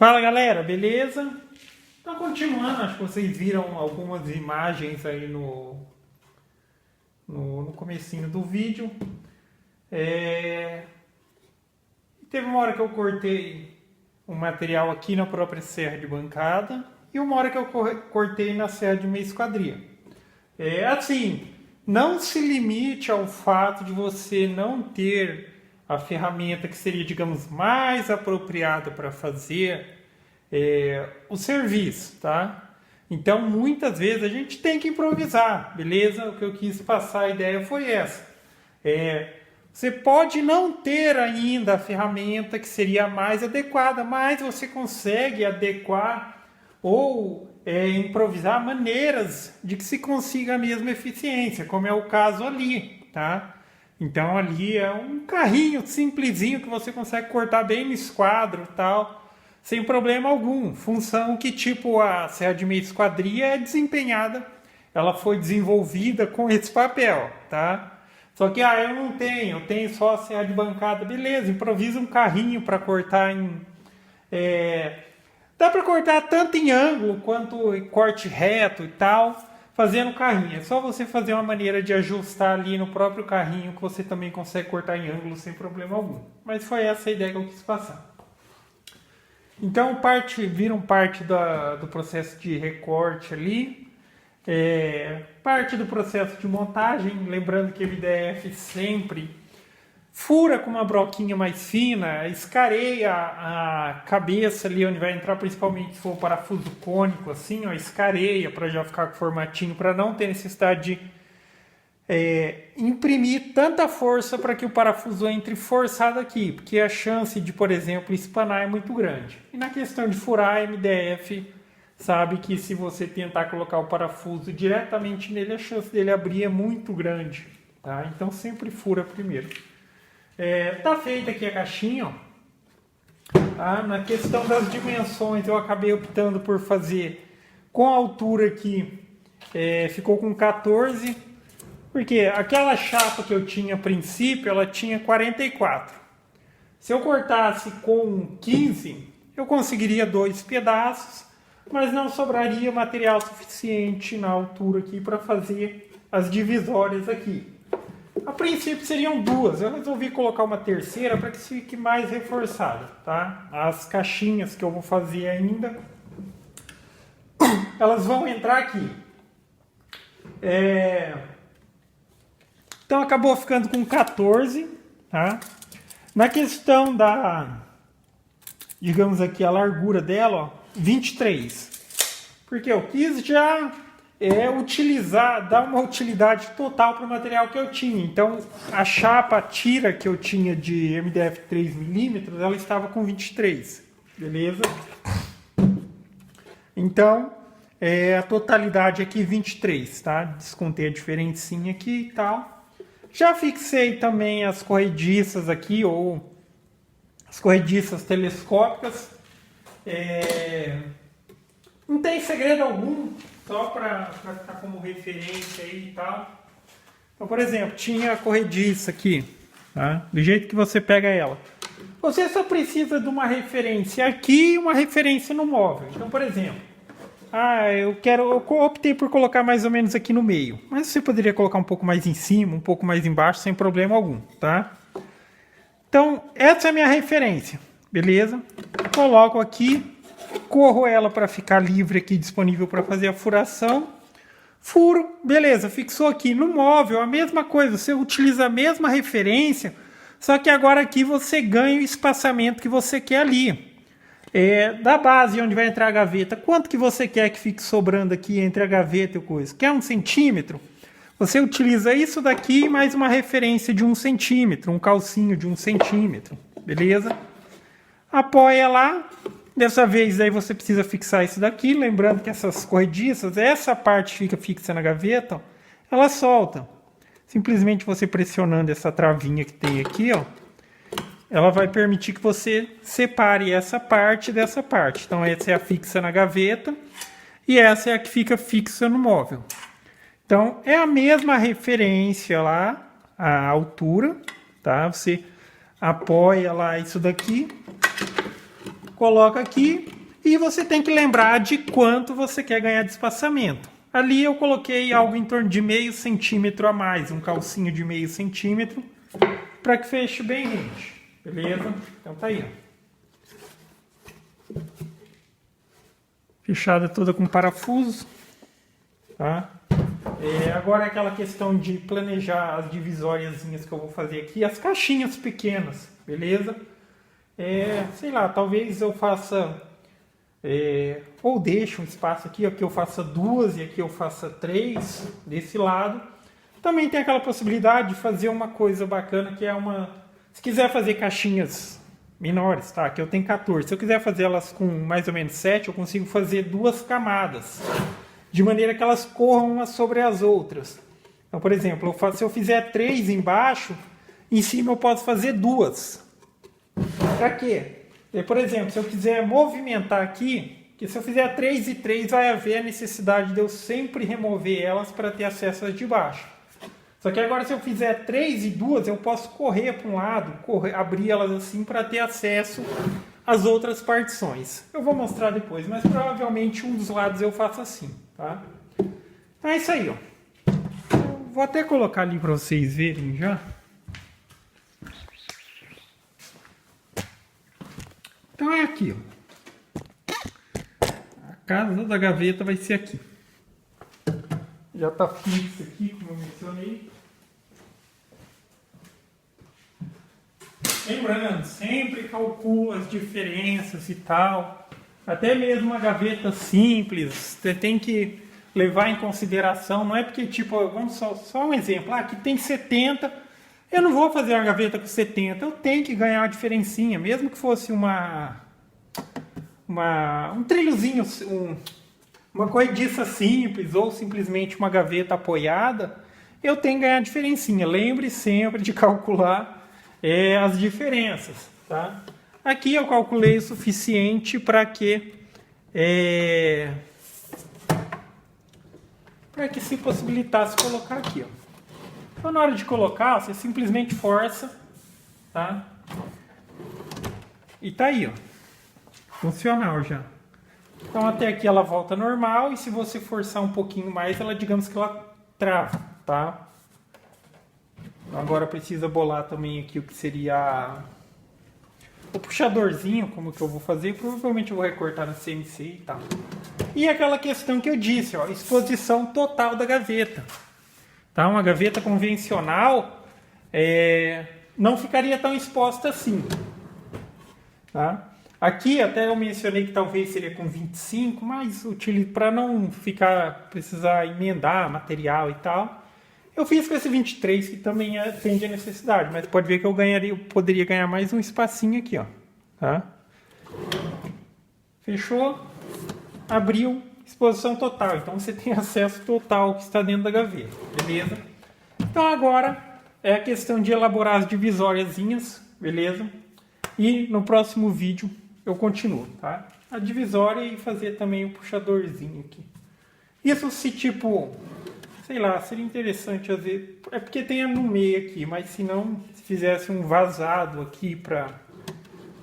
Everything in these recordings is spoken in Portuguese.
Fala galera, beleza? Então continuando, acho que vocês viram algumas imagens aí no comecinho do vídeo. Teve uma hora que eu cortei um material aqui na própria serra de bancada e uma hora que eu cortei na serra de meia esquadria. Assim, não se limite ao fato de você não ter a ferramenta que seria, digamos, mais apropriada para fazer o serviço, tá? Então, muitas vezes a gente tem que improvisar, beleza? O que eu quis passar, a ideia foi essa. Você pode não ter ainda a ferramenta que seria mais adequada, mas você consegue adequar ou improvisar maneiras de que se consiga a mesma eficiência, como é o caso ali, tá? Então ali é um carrinho simplesinho que você consegue cortar bem no esquadro e tal, sem problema algum. Função que tipo a serra de meia esquadria é desempenhada, ela foi desenvolvida com esse papel, tá? Só que eu não tenho, eu tenho só a serra de bancada, beleza, improvisa um carrinho para cortar em... dá para cortar tanto em ângulo quanto em corte reto e tal, fazendo carrinho. É só você fazer uma maneira de ajustar ali no próprio carrinho que você também consegue cortar em ângulo sem problema algum. Mas foi essa a ideia que eu quis passar. Então viram parte do processo de recorte ali, parte do processo de montagem, lembrando que o MDF sempre fura com uma broquinha mais fina, escareia a cabeça ali onde vai entrar, principalmente se for um parafuso cônico assim, ó, escareia para já ficar com formatinho, para não ter necessidade de imprimir tanta força para que o parafuso entre forçado aqui, porque a chance de, por exemplo, espanar é muito grande. E na questão de furar, a MDF sabe que se você tentar colocar o parafuso diretamente nele, a chance dele abrir é muito grande, tá? Então sempre fura primeiro. Tá feita aqui a caixinha, ó. Tá? Na questão das dimensões eu acabei optando por fazer com a altura aqui, ficou com 14, porque aquela chapa que eu tinha a princípio, ela tinha 44. Se eu cortasse com 15, eu conseguiria 2 pedaços, mas não sobraria material suficiente na altura aqui para fazer as divisórias aqui. A princípio seriam 2, eu resolvi colocar uma terceira para que fique mais reforçada, tá? As caixinhas que eu vou fazer ainda, elas vão entrar aqui. Então acabou ficando com 14, tá? Na questão digamos aqui, a largura dela, ó, 23. Porque eu quis já dar uma utilidade total para o material que eu tinha. Então, a chapa, a tira que eu tinha de MDF 3mm, ela estava com 23, beleza? Então, a totalidade aqui 23, tá? Descontei a diferencinha aqui e tal. Já fixei também as corrediças aqui, ou as corrediças telescópicas. Não tem segredo algum, só para ficar como referência aí e tal. Então, por exemplo, tinha a corrediça aqui, tá? Do jeito que você pega ela. Você só precisa de uma referência aqui e uma referência no móvel. Então, por exemplo, eu optei por colocar mais ou menos aqui no meio. Mas você poderia colocar um pouco mais em cima, um pouco mais embaixo, sem problema algum, tá? Então, essa é a minha referência, beleza? Coloco aqui. Corro ela para ficar livre aqui, disponível para fazer a furação. Furo, beleza, fixou aqui. No móvel, a mesma coisa, você utiliza a mesma referência, só que agora aqui você ganha o espaçamento que você quer ali. Da base onde vai entrar a gaveta, quanto que você quer que fique sobrando aqui entre a gaveta e o coisa? Quer 1 centímetro? Você utiliza isso daqui mais uma referência de 1 centímetro, um calcinho de 1 centímetro, beleza? Apoia lá. Dessa vez aí você precisa fixar isso daqui, lembrando que essas corrediças, essa parte fica fixa na gaveta, ó, ela solta. Simplesmente você pressionando essa travinha que tem aqui, ó, ela vai permitir que você separe essa parte dessa parte. Então essa é a fixa na gaveta e essa é a que fica fixa no móvel. Então é a mesma referência lá, a altura, tá? Você apoia lá isso daqui, coloca aqui e você tem que lembrar de quanto você quer ganhar de espaçamento. Ali eu coloquei algo em torno de meio centímetro a mais, um calcinho de meio centímetro, para que feche bem rente, beleza? Então tá aí, ó. Fechada toda com parafuso, tá? Agora é aquela questão de planejar as divisóriazinhas que eu vou fazer aqui, as caixinhas pequenas, beleza? Sei lá, talvez eu faça, ou deixe um espaço aqui eu faça 2 e aqui eu faça 3 desse lado. Também tem aquela possibilidade de fazer uma coisa bacana que é se quiser fazer caixinhas menores, tá? Aqui eu tenho 14. Se eu quiser fazer elas com mais ou menos 7, eu consigo fazer 2 camadas, de maneira que elas corram umas sobre as outras. Então, por exemplo, se eu fizer 3 embaixo, em cima eu posso fazer 2. Para quê? Por exemplo, se eu quiser movimentar aqui, que se eu fizer 3 e 3, vai haver a necessidade de eu sempre remover elas para ter acesso às de baixo. Só que agora se eu fizer 3 e 2, eu posso correr para um lado, abrir elas assim para ter acesso às outras partições. Eu vou mostrar depois, mas provavelmente um dos lados eu faço assim, tá? Então é isso aí, ó. Eu vou até colocar ali para vocês verem já. Então é aqui, ó. A casa da gaveta vai ser aqui. Já está fixo aqui, como eu mencionei. Lembrando, sempre calcula as diferenças e tal. Até mesmo uma gaveta simples, você tem que levar em consideração. Não é porque, tipo, vamos só um exemplo. Aqui tem 70. Eu não vou fazer uma gaveta com 70, eu tenho que ganhar uma diferencinha, mesmo que fosse um trilhozinho, uma corrediça simples ou simplesmente uma gaveta apoiada, eu tenho que ganhar a diferencinha. Lembre sempre de calcular as diferenças, tá? Aqui eu calculei o suficiente para que se possibilitasse colocar aqui, ó. Então, na hora de colocar, você simplesmente força, tá? E tá aí, ó. Funcional já. Então, até aqui ela volta normal. E se você forçar um pouquinho mais, digamos que ela trava, tá? Agora precisa bolar também aqui o que seria o puxadorzinho, como que eu vou fazer. Provavelmente eu vou recortar no CNC e tal. E aquela questão que eu disse, ó. Exposição total da gaveta. Tá? Uma gaveta convencional não ficaria tão exposta assim. Tá? Aqui até eu mencionei que talvez seria com 25, mas para não precisar emendar material e tal, eu fiz com esse 23 que também atende a necessidade, mas pode ver que eu poderia ganhar mais um espacinho aqui, ó. Tá? Fechou? Abriu. Exposição total, então você tem acesso total ao que está dentro da gaveta, beleza? Então agora é a questão de elaborar as divisóriazinhas, beleza? E no próximo vídeo eu continuo, tá? A divisória e fazer também o puxadorzinho aqui. Isso se tipo, sei lá, seria interessante fazer, é porque tem no meio aqui, mas se não, se fizesse um vazado aqui para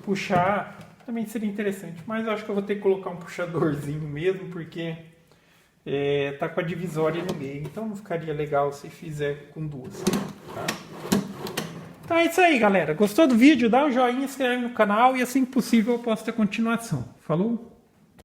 puxar, também seria interessante, mas eu acho que eu vou ter que colocar um puxadorzinho mesmo, porque tá com a divisória no meio, então não ficaria legal se fizer com 2, tá? Então é isso aí, galera. Gostou do vídeo? Dá um joinha, se inscreve no canal e assim que possível eu posto a continuação. Falou?